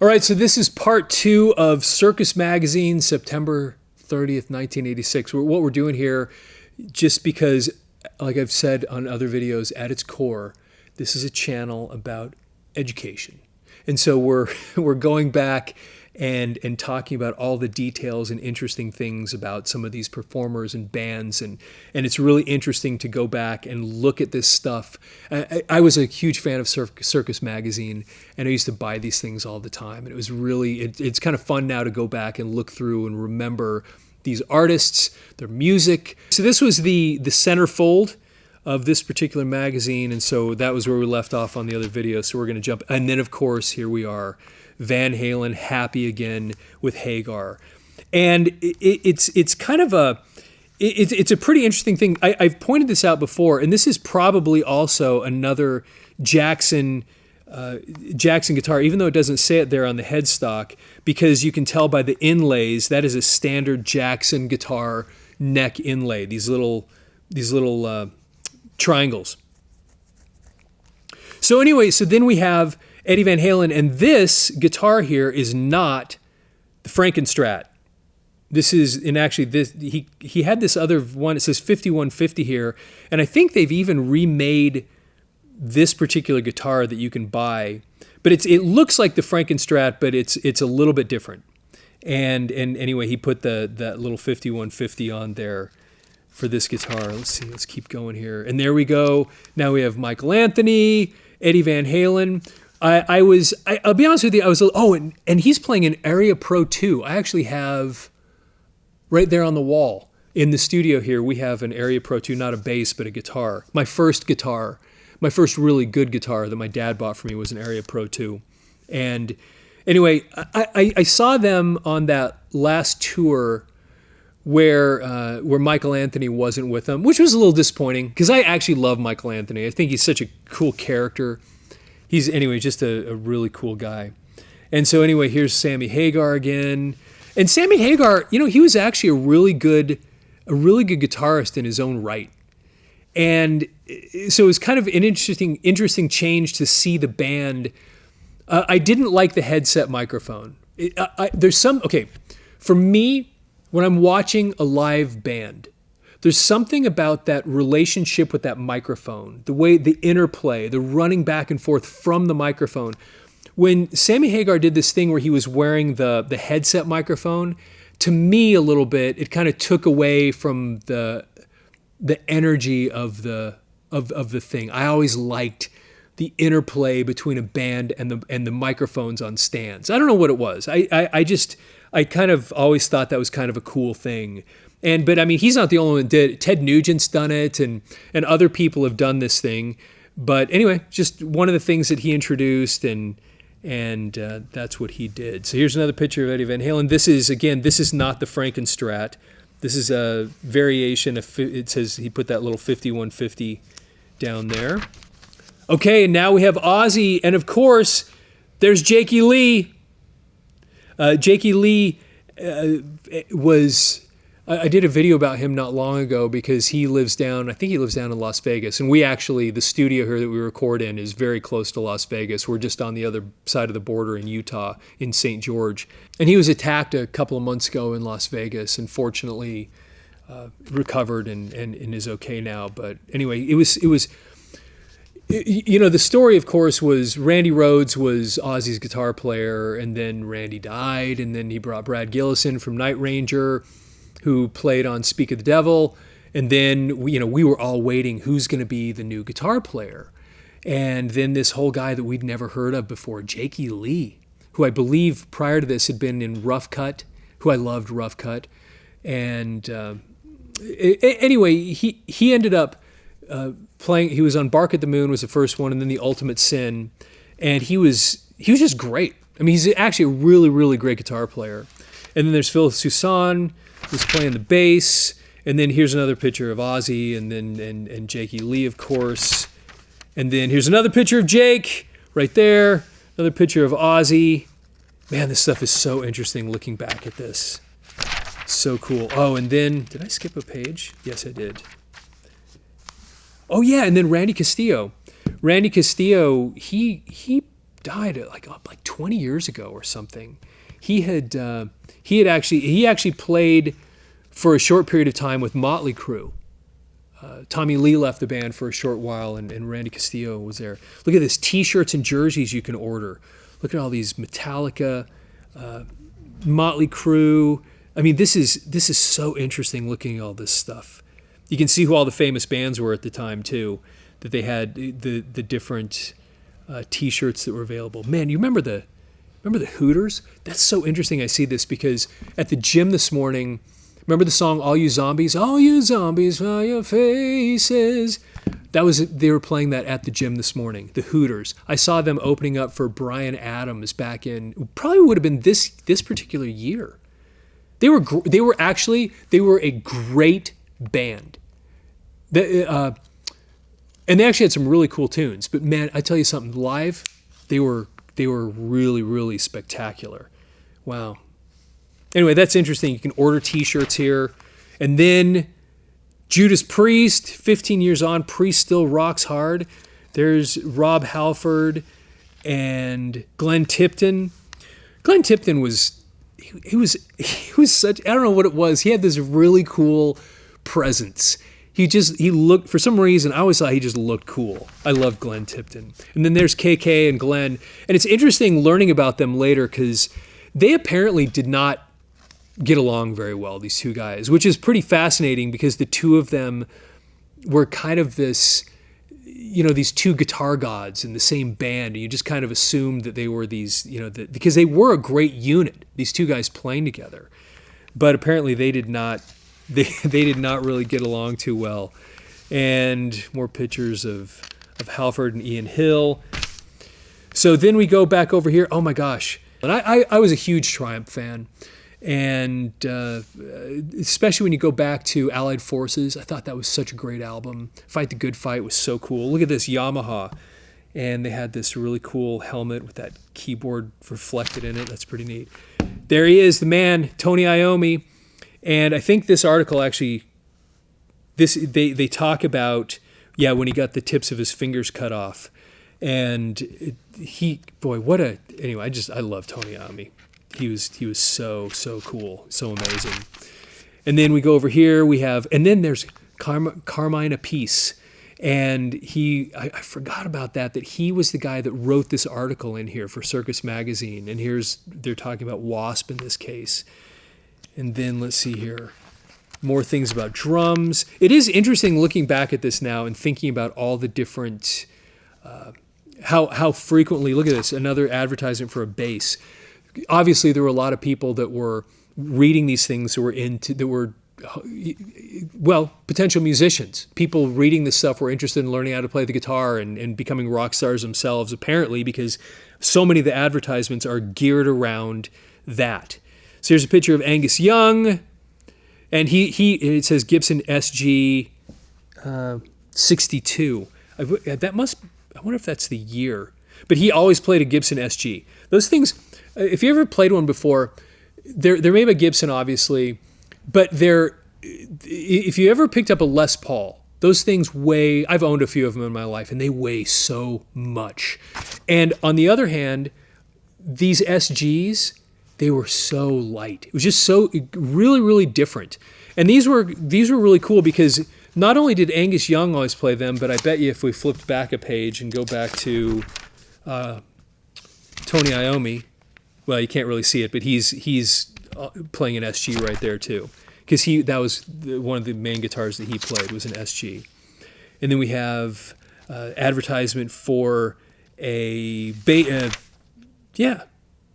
All right, so this is part 2 of Circus Magazine, September 30th, 1986. What we're doing here, just because, like I've said on other videos, at its core, this is a channel about education. And so we're going back and talking about all the details and interesting things about some of these performers and bands. And it's really interesting to go back and look at this stuff. I was a huge fan of Circus Magazine, and I used to buy these things all the time. And it was really, it's kind of fun now to go back and look through and remember these artists, their music. So this was the centerfold of this particular magazine, and so that was where we left off on the other video. So we're going to jump, and then of course here we are, Van Halen, Happy Again with Hagar, and it's kind of it's a pretty interesting thing. I've pointed this out before, and this is probably also another Jackson guitar, even though it doesn't say it there on the headstock, because you can tell by the inlays that is a standard Jackson guitar neck inlay. These little triangles. So anyway, so then we have Eddie Van Halen, and this guitar here is not the Frankenstrat. This is, and actually this, he had this other one, it says 5150 here, and I think they've even remade this particular guitar that you can buy, but it looks like the Frankenstrat, but it's a little bit different. And anyway, he put that little 5150 on there for this guitar. Let's see, let's keep going here. And there we go. Now we have Michael Anthony, Eddie Van Halen. I'll be honest with you, I was, and he's playing an Area Pro 2. I actually have right there on the wall in the studio here, we have an Area Pro 2, not a bass, but a guitar. My first guitar, my first really good guitar that my dad bought for me was an Area Pro 2. And anyway, I saw them on that last tour where Michael Anthony wasn't with them, which was a little disappointing because I actually love Michael Anthony. I think he's such a cool character. He's, anyway, just a really cool guy. And so anyway, here's Sammy Hagar again. And Sammy Hagar, he was actually a really good guitarist in his own right. And so it was kind of an interesting change to see the band. I didn't like the headset microphone. For me, when I'm watching a live band, there's something about that relationship with that microphone, the way, the interplay, the running back and forth from the microphone. When Sammy Hagar did this thing where he was wearing the headset microphone, to me a little bit, it kind of took away from the energy of the thing. I always liked the interplay between a band and the microphones on stands. I don't know what it was. I kind of always thought that was kind of a cool thing. But I mean, he's not the only one that did it. Ted Nugent's done it, and other people have done this thing. But anyway, just one of the things that he introduced, and that's what he did. So here's another picture of Eddie Van Halen. This is not the Frankenstrat. This is a variation. It says he put that little 5150 down there. Okay, and now we have Ozzy, and of course, there's Jakey Lee. Jakey Lee was... I did a video about him not long ago because he lives down in Las Vegas. And the studio here that we record in is very close to Las Vegas. We're just on the other side of the border in Utah, in St. George. And he was attacked a couple of months ago in Las Vegas, and fortunately recovered and is okay now. But anyway, it was the story, of course, was Randy Rhoads was Ozzy's guitar player, and then Randy died, and then he brought Brad Gillis in from Night Ranger, who played on Speak of the Devil, and then we were all waiting, who's going to be the new guitar player? And then this whole guy that we'd never heard of before, Jakey Lee, who I believe prior to this had been in Rough Cut, who I loved Rough Cut. And anyway, he ended up playing. He was on Bark at the Moon was the first one, and then The Ultimate Sin, and he was just great. I mean, he's actually a really, really great guitar player. And then there's Phil Soussan, who's playing the bass, and then here's another picture of Ozzy, and then and Jakey Lee, of course, and then here's another picture of Jake right there, another picture of Ozzy. Man, this stuff is so interesting looking back at this. So cool. Oh, and then did I skip a page? Yes, I did. Oh yeah, and then Randy Castillo. Randy Castillo, he died like 20 years ago or something. He actually played for a short period of time with Motley Crue. Tommy Lee left the band for a short while, and Randy Castillo was there. Look at this, T-shirts and jerseys you can order. Look at all these Metallica, Motley Crue. I mean, this is so interesting looking at all this stuff. You can see who all the famous bands were at the time too, that they had the different T-shirts that were available. Man, you remember the Hooters? That's so interesting. I see this because at the gym this morning, remember the song "All You Zombies"? All you zombies, file your faces. They were playing that at the gym this morning. The Hooters. I saw them opening up for Bryan Adams back in probably would have been this particular year. They were a great band. And they actually had some really cool tunes. But man, I tell you something, live, they were really, really spectacular. Wow. Anyway, that's interesting. You can order T-shirts here. And then Judas Priest, 15 years on, Priest still rocks hard. There's Rob Halford and Glenn Tipton. Glenn Tipton was such, I don't know what it was. He had this really cool presence. He looked, for some reason, I always thought he just looked cool. I love Glenn Tipton. And then there's KK and Glenn. And it's interesting learning about them later because they apparently did not get along very well, these two guys, which is pretty fascinating because the two of them were kind of this, these two guitar gods in the same band. And you just kind of assumed that they were these, because they were a great unit, these two guys playing together. But apparently they did not really get along too well. And more pictures of Halford and Ian Hill. So then we go back over here. Oh my gosh. And I was a huge Triumph fan. And especially when you go back to Allied Forces, I thought that was such a great album. Fight the Good Fight was so cool. Look at this Yamaha. And they had this really cool helmet with that keyboard reflected in it. That's pretty neat. There he is, the man, Tony Iommi. And I think this article actually, they talk about, when he got the tips of his fingers cut off. And anyway, I love Tony Iommi. He was so cool, so amazing. And then we go over here, and then there's Carmine Appice. And I forgot about that he was the guy that wrote this article in here for Circus Magazine. And they're talking about Wasp in this case. And then let's see here, more things about drums. It is interesting looking back at this now and thinking about all the different, how frequently, look at this, another advertisement for a bass. Obviously, there were a lot of people that were reading these things that were potential musicians. People reading this stuff were interested in learning how to play the guitar and becoming rock stars themselves, apparently, because so many of the advertisements are geared around that. So here's a picture of Angus Young, and it says Gibson SG 62. I wonder if that's the year. But he always played a Gibson SG. Those things, if you ever played one before, they're made by Gibson, obviously, but if you ever picked up a Les Paul, those things weigh, I've owned a few of them in my life, and they weigh so much. And on the other hand, these SGs, they were so light. It was just so really, really different. And these were really cool because not only did Angus Young always play them, but I bet you if we flipped back a page and go back to Tony Iommi, well, you can't really see it, but he's playing an SG right there too, because that was one of the main guitars that he played was an SG. And then we have advertisement for a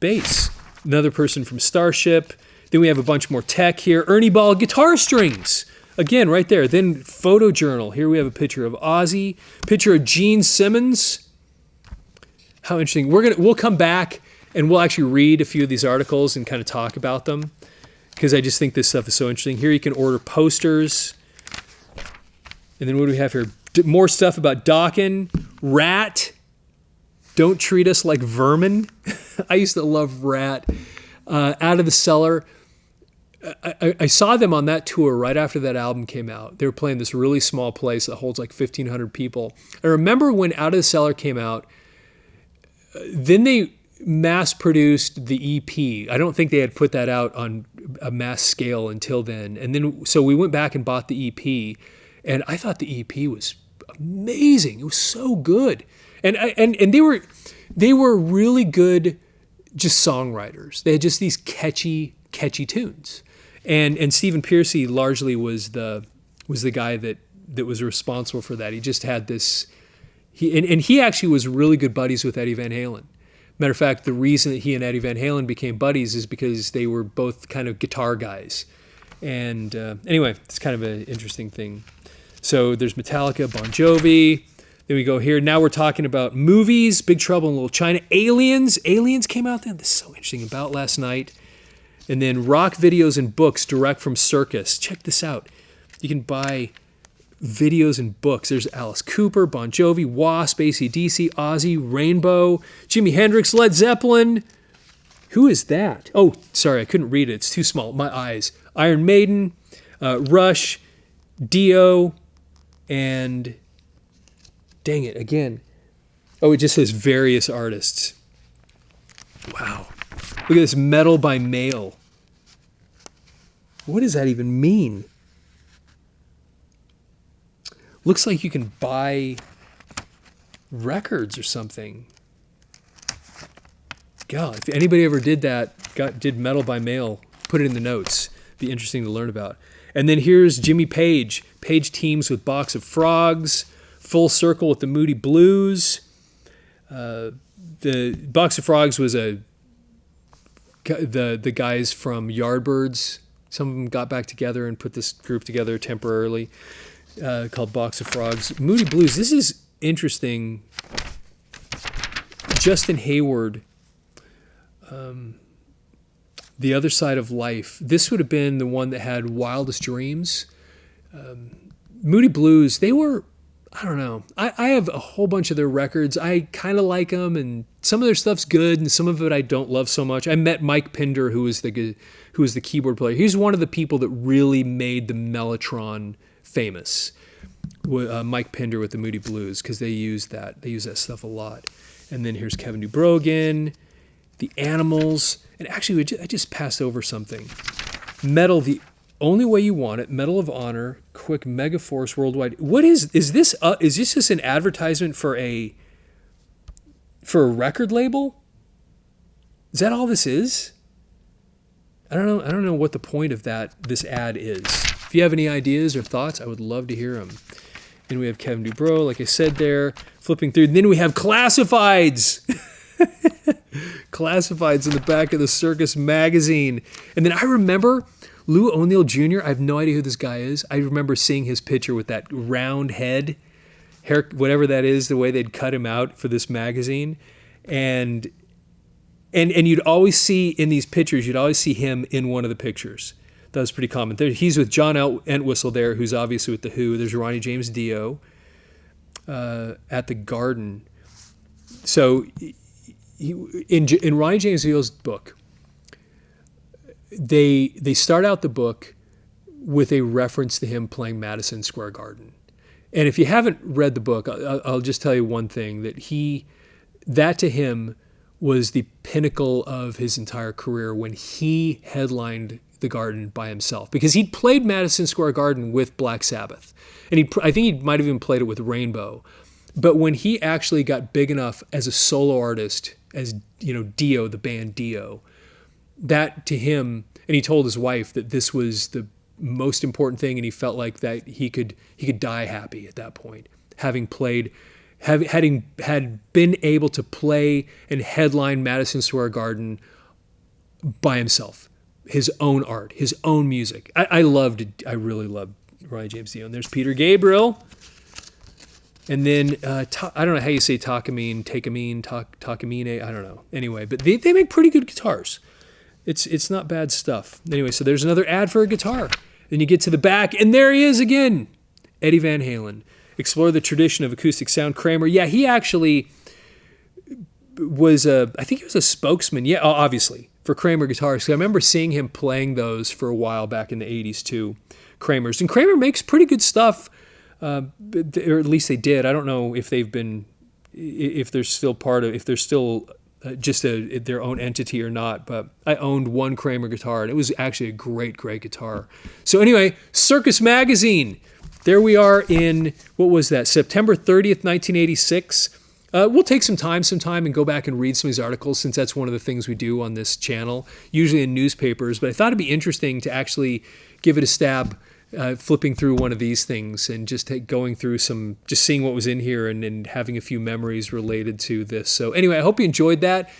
bass. Another person from Starship. Then we have a bunch more tech here. Ernie Ball guitar strings. Again, right there. Then photojournal. Here we have a picture of Ozzy. Picture of Gene Simmons. How interesting. We'll come back and we'll actually read a few of these articles and kind of talk about them because I just think this stuff is so interesting. Here you can order posters. And then what do we have here? More stuff about Dokken. Rat. Don't Treat Us Like Vermin. I used to love Rat. Out of the Cellar. I saw them on that tour right after that album came out. They were playing this really small place that holds like 1,500 people. I remember when Out of the Cellar came out, then they mass produced the EP. I don't think they had put that out on a mass scale until then. And then, so we went back and bought the EP, and I thought the EP was amazing. It was so good. And they were really good, just songwriters. They had just these catchy tunes. And Stephen Pearcy largely was the guy that was responsible for that. He just had this, he actually was really good buddies with Eddie Van Halen. Matter of fact, the reason that he and Eddie Van Halen became buddies is because they were both kind of guitar guys. And anyway, it's kind of an interesting thing. So there's Metallica, Bon Jovi. Then we go here. Now we're talking about movies. Big Trouble in Little China. Aliens. Aliens came out then. This is so interesting. About last night. And then rock videos and books direct from Circus. Check this out. You can buy videos and books. There's Alice Cooper, Bon Jovi, Wasp, AC/DC, Ozzy, Rainbow, Jimi Hendrix, Led Zeppelin. Who is that? Oh, sorry, I couldn't read it. It's too small. My eyes. Iron Maiden, Rush, Dio, and dang it, again. Oh, it just says various artists. Wow. Look at this, Metal by Mail. What does that even mean? Looks like you can buy records or something. God, if anybody ever did that, did Metal by Mail, put it in the notes. Be interesting to learn about. And then here's Jimmy Page. Page teams with Box of Frogs. Full Circle with the Moody Blues. The Box of Frogs was the guys from Yardbirds. Some of them got back together and put this group together temporarily, called Box of Frogs. Moody Blues. This is interesting. Justin Hayward. The Other Side of Life. This would have been the one that had Wildest Dreams. Moody Blues, they were, I don't know. I have a whole bunch of their records. I kind of like them, and some of their stuff's good, and some of it I don't love so much. I met Mike Pinder, who was the keyboard player. He's one of the people that really made the Mellotron famous. Mike Pinder with the Moody Blues, because they use that stuff a lot. And then here's Kevin DuBrogan, The Animals, and actually I just passed over something. Metal, The Only Way You Want It, Medal of Honor, Quick, Megaforce Worldwide. What is this? Is this just an advertisement for a record label? Is that all this is? I don't know what the point of this ad is. If you have any ideas or thoughts, I would love to hear them. Then we have Kevin DuBrow, like I said there, flipping through. And then we have Classifieds. Classifieds in the back of the Circus Magazine. And then I remember Lou O'Neill Jr., I have no idea who this guy is. I remember seeing his picture with that round head, hair, whatever that is, the way they'd cut him out for this magazine. And you'd always see in these pictures, you'd always see him in one of the pictures. That was pretty common. He's with John Entwistle there, who's obviously with The Who. There's Ronnie James Dio at the Garden. So in Ronnie James Dio's book, they start out the book with a reference to him playing Madison Square Garden. And if you haven't read the book, I'll just tell you one thing, that to him was the pinnacle of his entire career when he headlined the Garden by himself, because he'd played Madison Square Garden with Black Sabbath, and I think he might have even played it with Rainbow. But when he actually got big enough as a solo artist, as Dio, the band Dio, that to him, and he told his wife that this was the most important thing, and he felt like that he could die happy at that point, having been able to play and headline Madison Square Garden by himself. His own art, his own music. I really loved Ronnie James Dio. And there's Peter Gabriel. And then, I don't know how you say Takamine, I don't know. Anyway, but they make pretty good guitars. It's not bad stuff. Anyway, so there's another ad for a guitar. Then you get to the back, and there he is again. Eddie Van Halen. Explore the tradition of acoustic sound. Kramer, yeah, he actually was I think he was a spokesman, yeah, obviously, for Kramer guitars. I remember seeing him playing those for a while back in the 80s too, Kramer's. And Kramer makes pretty good stuff, or at least they did. I don't know if they've been if they're still if they're still just their own entity or not. But I owned one Kramer guitar, and it was actually a great guitar. So anyway, Circus Magazine. There we are in, what was that, September 30th, 1986. We'll take some time and go back and read some of these articles, since that's one of the things we do on this channel, usually in newspapers. But I thought it'd be interesting to actually give it a stab, flipping through one of these things and just going through just seeing what was in here and having a few memories related to this. So anyway, I hope you enjoyed that.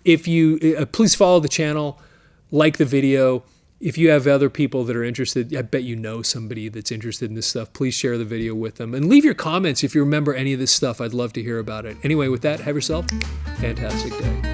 If you, please follow the channel, like the video. If you have other people that are interested, I bet you know somebody that's interested in this stuff, please share the video with them. And leave your comments if you remember any of this stuff. I'd love to hear about it. Anyway, with that, have yourself a fantastic day.